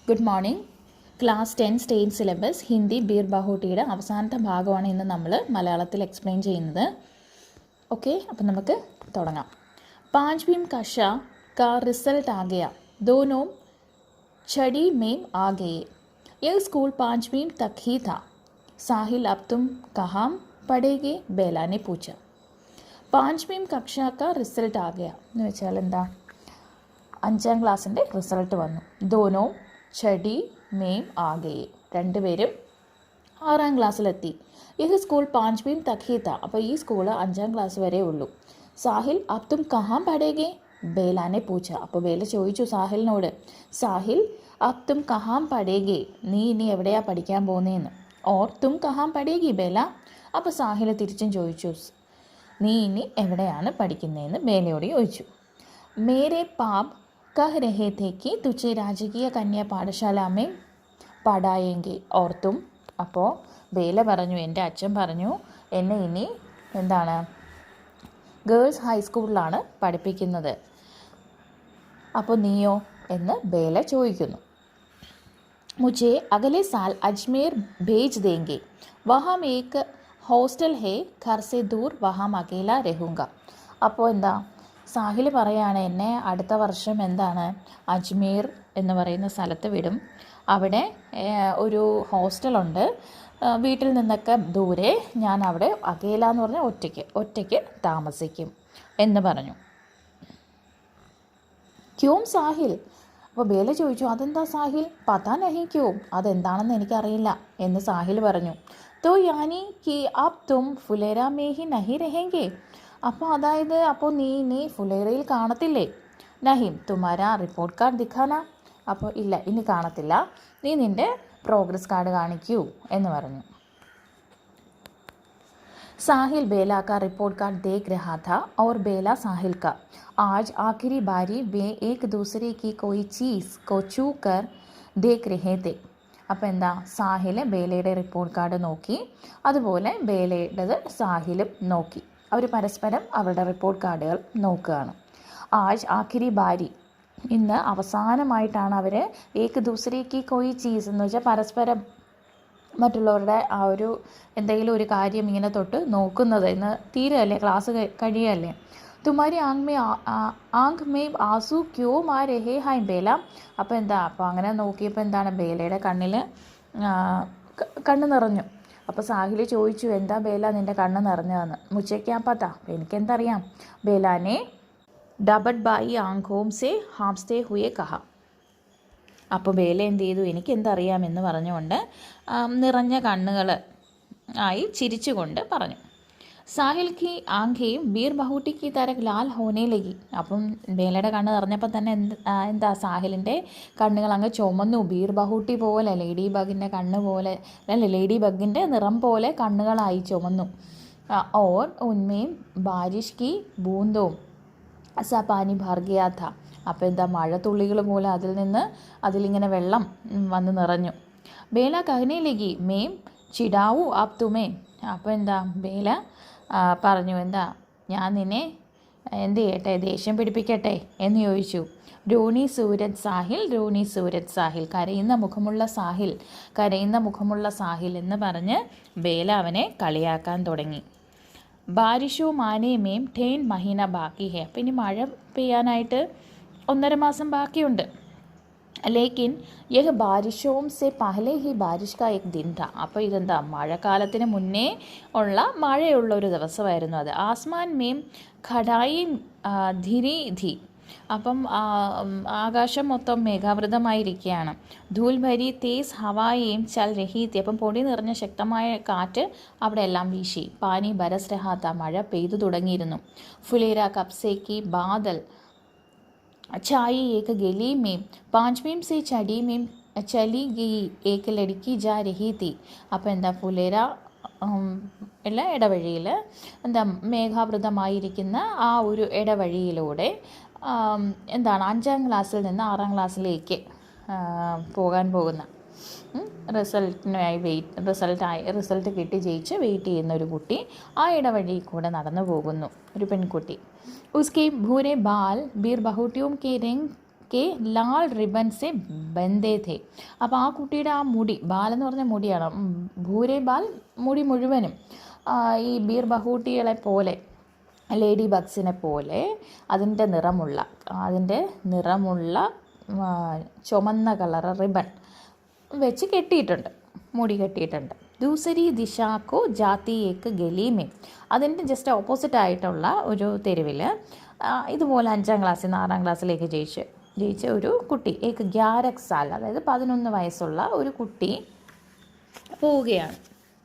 Good morning. Class 10 state syllabus Hindi Bir ബഹൂട്ടിയുടെ അവസാനത്തെ ഭാഗമാണ് ഇന്ന് നമ്മൾ മലയാളത്തിൽ എക്സ്പ്ലെയിൻ ചെയ്യുന്നത്. ഓക്കെ, അപ്പം നമുക്ക് തുടങ്ങാം. പാഞ്ച്വീം കക്ഷ का रिजल्ट आ गया, दोनों छड़ी में आ गए. यह स्कूल 5वीं तक ही था. साहिल अब तुम कहाँ पढ़ेगे, बेला ने पूछा. 5वीं कक्षा का रिजल्ट आ गया എന്ന് വെച്ചാൽ എന്താ, 5ാം ക്ലാസ്സിൻ്റെ റിസൾട്ട് വന്നു. ദോനോ ഛടി മേം ആകെ, രണ്ടുപേരും 6ാം ക്ലാസ്സിലെത്തി. യഹ് സ്കൂൾ 5वीं तक ही था. അപ്പോൾ ഈ സ്കൂള് 5ാം ക്ലാസ് വരെ ഉള്ളൂ. സാഹിൽ അബ് തും കഹാം പഠേഗേ, ബേലാനെ പൂച്ച. അപ്പോൾ ബേല ചോദിച്ചു സാഹിലിനോട്, സാഹിൽ അബ് തും കഹാം പഠേഗേ, നീ ഇനി എവിടെയാ പഠിക്കാൻ പോകുന്നതെന്ന്. ഓർ തും കഹാം പഠേഗി ബേല. അപ്പോൾ സാഹിൽ തിരിച്ചും ചോദിച്ചു, നീ ഇനി എവിടെയാണ് പഠിക്കുന്നതെന്ന് ബേലയോട് ചോദിച്ചു. മേരെ പാപ് കഹ് രഹേ ഥേ കി തുझे രാജകീയ കന്യാ പാഠശാല മേ പഠായെങ്കി ഓർ തും. അപ്പോൾ ബേല പറഞ്ഞു, എൻ്റെ അച്ഛൻ പറഞ്ഞു എന്നെ ഇനി എന്താണ് ഗേൾസ് ഹൈസ്കൂളിലാണ് പഠിപ്പിക്കുന്നത്. അപ്പോൾ നീയോ എന്ന് ബേല ചോദിക്കുന്നു. മുझे अगले साल अजमेर भेज देंगे, वहाँ एक हॉस्टल है, घर से दूर, वहाँ अकेला रहूँगा. അപ്പോൾ എന്താ, സാഹിൽ പറയാണ് എന്നെ അടുത്ത വർഷം എന്താണ് അജ്മീർ എന്ന് പറയുന്ന സ്ഥലത്ത് വിടും. അവിടെ ഒരു ഹോസ്റ്റലുണ്ട്, വീട്ടിൽ നിന്നൊക്കെ ദൂരെ, ഞാൻ അവിടെ അകേല എന്ന് പറഞ്ഞാൽ ഒറ്റയ്ക്ക് താമസിക്കും എന്ന് പറഞ്ഞു. ക്യോം സാഹിൽ. അപ്പോൾ ബേല ചോദിച്ചു, അതെന്താ സാഹിൽ? പതാ നഹി ക്യോം, അതെന്താണെന്ന് എനിക്കറിയില്ല എന്ന് സാഹിൽ പറഞ്ഞു. തോ യാനി കി അബ് തും ഫുലേര മേ ഹി നഹി രഹേങ്കേ. അപ്പോൾ അതായത് അപ്പോൾ നീ ഫുലേറയിൽ കാണത്തില്ലേ? നഹിം തുമാരാ റിപ്പോർട്ട് കാർഡ് ദിഖാന. അപ്പോൾ ഇല്ല, ഇനി കാണത്തില്ല, നീ നിൻ്റെ പ്രോഗ്രസ് കാർഡ് കാണിക്കൂ എന്ന് പറഞ്ഞു. साहिल बेला का रिपोर्ट कार्ड देख रहा था और बेला साहिल का. आज आखिरी बारी वे एक दूसरे की कोई चीज़ को छू कर देख रहे थे. അപ്പോൾ എന്താ, സാഹിൽ ബേലയുടെ റിപ്പോർട്ട് കാർഡ് നോക്കി, അതുപോലെ ബേലയുടേത് സാഹിലും നോക്കി. അവർ പരസ്പരം അവരുടെ റിപ്പോർട്ട് കാർഡുകൾ നോക്കുകയാണ്. ആജ് ആഖിരി ബാരി, ഇന്ന് അവസാനമായിട്ടാണ് അവർ ഏക് ദൂസരേക്ക് കോയി ചീസ് എന്ന് വെച്ചാൽ പരസ്പരം മറ്റുള്ളവരുടെ ആ ഒരു എന്തെങ്കിലും ഒരു കാര്യം ഇങ്ങനെ തൊട്ട് നോക്കുന്നത്. ഇന്ന് തീരല്ലേ, ക്ലാസ് കഴിയല്ലേ. തുമാരി ആങ്ക് മേ ആസു ക്യോ മാ രഹേ ഹൈ ബേല. അപ്പോൾ എന്താ, അപ്പോൾ അങ്ങനെ നോക്കിയപ്പോൾ എന്താണ്, ബേലയുടെ കണ്ണ് നിറഞ്ഞു. അപ്പോൾ സാഹിൽ ചോദിച്ചു, എന്താ ബേല നിൻ്റെ കണ്ണ് നിറഞ്ഞതെന്ന്. മുച്ചയ്ക്കാൻ പറ്റാ, എനിക്കെന്തറിയാം. ബേലാനെ ഡബഡ് ബായി ആങ്കോം സെ ഹാംസ്തേ ഹുയെ കഹ. അപ്പോൾ ബേല എന്ത് ചെയ്തു, എനിക്കെന്തറിയാമെന്ന് പറഞ്ഞുകൊണ്ട് നിറഞ്ഞ കണ്ണുകൾ ആയി ചിരിച്ചുകൊണ്ട് പറഞ്ഞു. സാഹിൽ കി ആങ്കേയും ബീർ ബഹൂട്ടിക്ക് തരക് ലാൽ ഹോനെ ലഗി. അപ്പം ബേലയുടെ കണ്ണ് നിറഞ്ഞപ്പോൾ തന്നെ എന്താ സാഹിലിൻ്റെ കണ്ണുകൾ അങ്ങ് ചുമന്നു. ബീർ ബഹൂട്ടി പോലെ, ലേഡി ബഗിൻ്റെ കണ്ണ് പോലെ, അല്ല ലേഡി ബഗിൻ്റെ നിറം പോലെ കണ്ണുകളായി ചുമന്നു. ഓർ ഉന്മേം ബാരിഷ് കി ബൂന്തോം സ പാനി ഭർ ഗയാ ഥ. അപ്പോൾ എന്താ, മഴത്തുള്ളികൾ പോലെ അതിലിങ്ങനെ വെള്ളം വന്ന് നിറഞ്ഞു. ബേല കഹനയിലേക്ക് മേം ചിടാവൂ ആപ് തുമേ. അപ്പോൾ എന്താ, ബേല പറഞ്ഞു, എന്താ ഞാൻ നിന്നെ എന്ത് ചെയ്യട്ടെ, ദേഷ്യം പിടിപ്പിക്കട്ടെ എന്ന് ചോദിച്ചു. രോണി സൂരജ് സാഹിൽ, കരയുന്ന മുഖമുള്ള സാഹിൽ എന്ന് പറഞ്ഞ് ബേല അവനെ കളിയാക്കാൻ തുടങ്ങി. ബാരിഷോ മാനേ മേം ഠേൻ മഹീന ബാക്കി ഹേ. അപ്പോൾ ഇനി മഴ പെയ്യാനായിട്ട് 1.5 മാസം ബാക്കിയുണ്ട്. ലേക്കിൻ യഹ് ബാരിഷോം സെ പഹലെ ഹി ബാരിഷ് കാ എക് ദിൻ ഥ. അപ്പോൾ ഇതെന്താ, മഴക്കാലത്തിന് മുന്നേ ഉള്ള മഴയുള്ള ഒരു ദിവസമായിരുന്നു അത്. ആസ്മാൻ മേം ഖടായി ധിരി ധി. അപ്പം ആകാശം മൊത്തം മേഘാവൃതമായിരിക്കുകയാണ്. ധൂൽ ഭരി തേസ് ഹവായേം ചൽ രഹീത്തി. അപ്പം പൊടി നിറഞ്ഞ ശക്തമായ കാറ്റ് അവിടെ എല്ലാം വീശി. പാനി ബരസ് രഹാത്ത, മഴ പെയ്തു തുടങ്ങിയിരുന്നു. ഫുലേര കപ്സേക്കി ബാദൽ छाई एक गली में 5वीं से छड़ी में चली गई एक लड़की जा रही थी. അപ്പോൾ എന്താ, ഫുലേര ഉള്ള ഇടവഴിയിൽ എന്താ മേഘാവൃതമായിരിക്കുന്ന ആ ഒരു ഇടവഴിയിലൂടെ എന്താണ് 5ാം ക്ലാസ്സിൽ നിന്ന് 6ാം ക്ലാസ്സിലേക്ക് പോകാൻ പോകുന്ന റിസൾട്ട് കിട്ടി ജയിച്ച് വെയിറ്റ് ചെയ്യുന്ന ഒരു കുട്ടി ആ ഇടവഴി കൂടെ നടന്നു പോകുന്നു, ഒരു പെൺകുട്ടി. उसके भूरे बाल बीर बहुटियों के रंग के लाल रिबन से बंधे थे. അപ്പോൾ ആ കുട്ടിയുടെ ആ മുടി, ബാലെന്ന് പറഞ്ഞ മുടിയാണ്, ഭൂരെ ബാൽ മുടി മുഴുവനും ഈ ബീർ ബഹൂട്ടികളെ പോലെ, ലേഡി ബഗ്സിനെ പോലെ അതിൻ്റെ നിറമുള്ള ചുമന്ന കളർ റിബൺ വെച്ച് കെട്ടിയിട്ടുണ്ട്, മുടി കെട്ടിയിട്ടുണ്ട്. ദൂസരി ദിശാക്കോ ജാതി ഏക്ക് ഗലീമേ, അതിൻ്റെ ജസ്റ്റ് ഓപ്പോസിറ്റ് ആയിട്ടുള്ള ഒരു തെരുവിൽ ഇതുപോലെ 5ാം ക്ലാസ്സിൽ 6ാം ക്ലാസ്സിലേക്ക് ജയിച്ച ഒരു കുട്ടി, ഏക്ക് 11 സാൽ, അതായത് 11 വയസ്സുള്ള ഒരു കുട്ടി പോവുകയാണ്.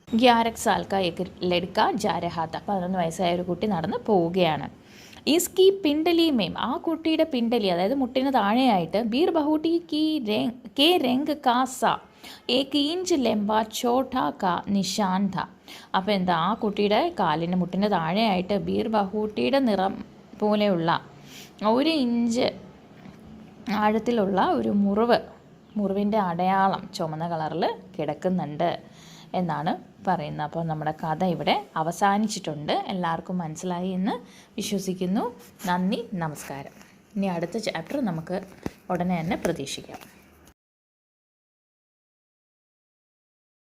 11 സാൽ കാ ഏക്ക് ലഡ്ക ജാ രഹാ താ, 11 വയസ്സായ ഒരു കുട്ടി നടന്ന് പോവുകയാണ്. ഈസ്കി പിണ്ടലി മേം, ആ കുട്ടിയുടെ പിണ്ടലി, അതായത് മുട്ടിന് താഴെയായിട്ട് ബീർ ബഹൂട്ടി കെ രംഗ് കാ സാ 1 इंच ലംബാ ഛോട്ടാ കാ നിശാൻ ഥ. അപ്പോൾ എന്താ, ആ കുട്ടിയുടെ കാലിന് മുട്ടിന് താഴെയായിട്ട് ബീർ ബഹൂട്ടിയുടെ നിറം പോലെയുള്ള 1 ഇഞ്ച് ആഴത്തിലുള്ള ഒരു മുറിവിൻ്റെ അടയാളം ചുമന്ന കളറിൽ കിടക്കുന്നുണ്ട് എന്നാണ് പറയുന്നത്. അപ്പോൾ നമ്മുടെ കഥ ഇവിടെ അവസാനിച്ചിട്ടുണ്ട്. എല്ലാവർക്കും മനസ്സിലായി എന്ന് വിശ്വസിക്കുന്നു. നന്ദി, നമസ്കാരം. ഇനി അടുത്ത ചാപ്റ്റർ നമുക്ക് ഉടനെ തന്നെ പ്രതീക്ഷിക്കാം.